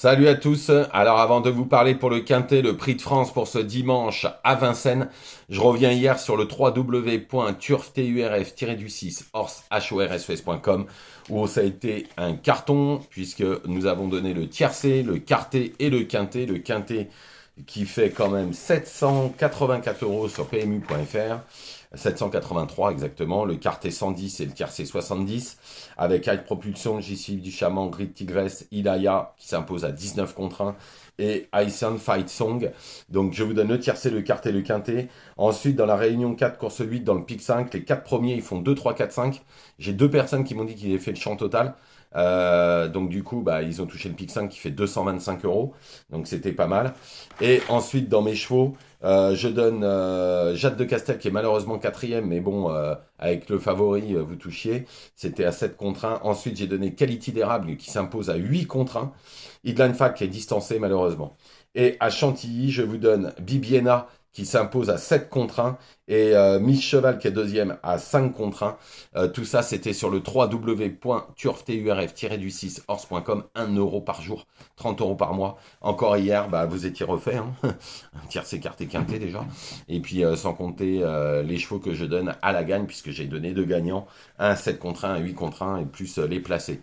Salut à tous. Alors avant de vous parler pour le Quintet, le Prix de France pour ce dimanche à Vincennes, je reviens hier sur le www.turf-6 horse.com où ça a été un carton puisque nous avons donné le tiercé, le quartet et le quintet. Le quintet qui fait quand même 784 euros sur PMU.fr. 783 exactement, le quartet 110 et le tiercé 70, avec High Propulsion, JC du Chaman, Grid Tigresse, Ilaya qui s'impose à 19 contre 1 et Ison Fight Song. Donc je vous donne le tiercé, le quartet, le quintet. Ensuite dans la réunion 4, course 8, dans le pic 5, les 4 premiers ils font 2, 3, 4, 5. J'ai deux personnes qui m'ont dit qu'ils avaient fait le champ total. Donc du coup, ils ont touché le pic 5 qui fait 225 euros. Donc c'était pas mal. Et ensuite, dans mes chevaux, je donne Jade de Castel qui est malheureusement quatrième, mais bon, avec le favori, vous touchiez. C'était à 7 contre 1. Ensuite, j'ai donné Quality d'érable qui s'impose à 8 contre 1. Idlan Fak qui est distancé malheureusement. Et à Chantilly, je vous donne Bibiena qui s'impose à 7 contre 1 et Miss Cheval qui est deuxième à 5 contre 1. Tout ça, c'était sur le www.turf-6horse.com, 1 euro par jour, 30 euros par mois. Encore hier, vous étiez refait, hein. Un tiercé quinté quinté déjà. Et puis, sans compter les chevaux que je donne à la gagne, puisque j'ai donné deux gagnants, un 7 contre 1, un 8 contre 1, et plus les placés.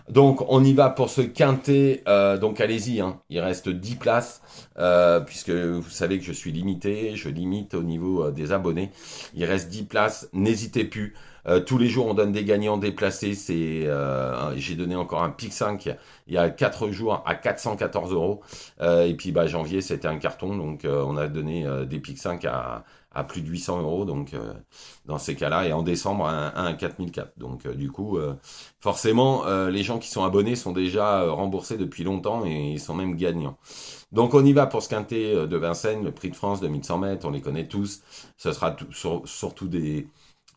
Donc on y va pour ce quintet, donc allez-y, hein. Il reste 10 places, puisque vous savez que je suis limité, je limite au niveau des abonnés. Il reste 10 places, n'hésitez plus. Tous les jours on donne des gagnants déplacés, j'ai donné encore un pic 5 il y a 4 jours à 414 euros. Et puis janvier c'était un carton, donc on a donné des pic 5 à plus de 800 euros, donc dans ces cas-là, et en décembre un à 4004. Donc du coup, forcément, les gens qui sont abonnés sont déjà remboursés depuis longtemps et ils sont même gagnants. Donc on y va pour ce quintet de Vincennes, le Prix de France de 1100 mètres, on les connaît tous. Ce sera surtout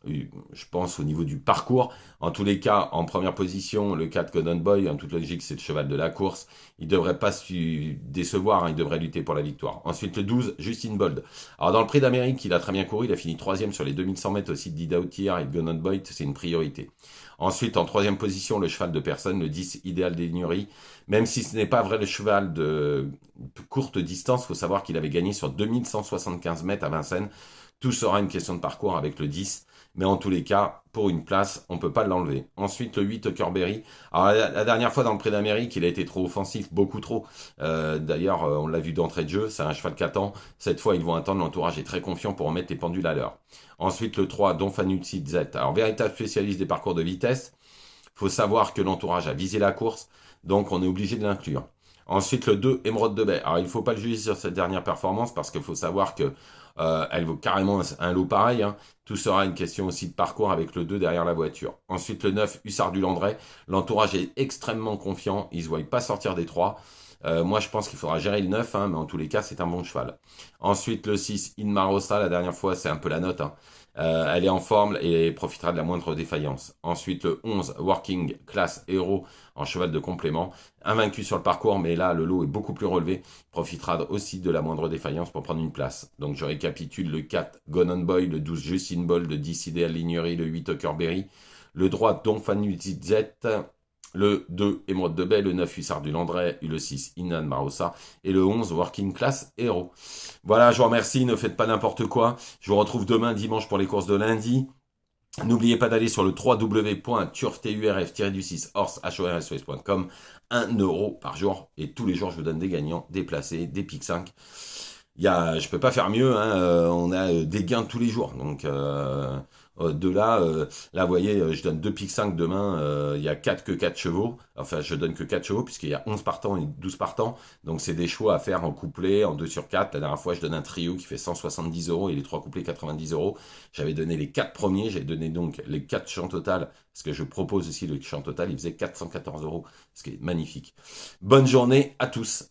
je pense au niveau du parcours. En tous les cas, en première position, le 4 Golden Boy, en toute logique, c'est le cheval de la course. Il devrait pas se décevoir, hein, il devrait lutter pour la victoire. Ensuite, le 12, Justin Bold. Alors, dans le Prix d'Amérique, il a très bien couru, il a fini troisième sur les 2100 mètres aussi de Dida Outier et de Golden Boy, c'est une priorité. Ensuite, en troisième position, le cheval de personne, le 10, Idéal des Ligneries. Même si ce n'est pas vrai le cheval de courte distance, il faut savoir qu'il avait gagné sur 2175 mètres à Vincennes. Tout sera une question de parcours avec le 10. Mais en tous les cas, pour une place, on ne peut pas l'enlever. Ensuite, le 8, Huckerberry. Alors, la dernière fois dans le Prix d'Amérique, il a été trop offensif, beaucoup trop. D'ailleurs, on l'a vu d'entrée de jeu, c'est un cheval qui attend. Cette fois, ils vont attendre, l'entourage est très confiant pour remettre les pendules à l'heure. Ensuite, le 3, Don Fanucci Z. Alors, véritable spécialiste des parcours de vitesse. Il faut savoir que l'entourage a visé la course, donc on est obligé de l'inclure. Ensuite, le 2, Émeraude de Baie. Alors, il ne faut pas le juger sur cette dernière performance parce qu'il faut savoir que elle vaut carrément un lot pareil, hein. Tout sera une question aussi de parcours avec le 2 derrière la voiture. Ensuite, le 9, Hussard du Landré. L'entourage est extrêmement confiant. Ils ne se voient pas sortir des 3. Moi, je pense qu'il faudra gérer le 9, hein, mais en tous les cas, c'est un bon cheval. Ensuite, le 6, Inmarosa. La dernière fois, c'est un peu la note, hein. Elle est en forme et profitera de la moindre défaillance. Ensuite, le 11, Working Class Hero en cheval de complément. Invaincu sur le parcours, mais là, le lot est beaucoup plus relevé. Il profitera aussi de la moindre défaillance pour prendre une place. Donc, je récapitule le 4, Gone Boy, le 12, Justin Bold, le 10, Idéal Lignerie, le 8, Huckerberry, le 3, Don Fanuzizet, le 2, Émeraude de Baie, le 9, Hussard du Landré, le 6, Inan Marossa, et le 11, Working Class Hero. Voilà, je vous remercie, ne faites pas n'importe quoi. Je vous retrouve demain, dimanche, pour les courses de lundi. N'oubliez pas d'aller sur le www.turf-6horse.com, 1 euro par jour. Et tous les jours, je vous donne des gagnants, des placés, des pics 5. Je peux pas faire mieux, hein, on a des gains tous les jours. Donc, là, vous voyez, je donne 2 pics 5 demain, il y a 4 chevaux. Enfin, je donne que 4 chevaux, puisqu'il y a 11 partants et 12 partants. Donc, c'est des chevaux à faire en couplet, en 2 sur 4. La dernière fois, je donne un trio qui fait 170 euros et les 3 couplets 90 euros. J'avais donné les 4 premiers, j'ai donné donc les 4 champs total, parce que je propose aussi le champ total, il faisait 414 euros, ce qui est magnifique. Bonne journée à tous.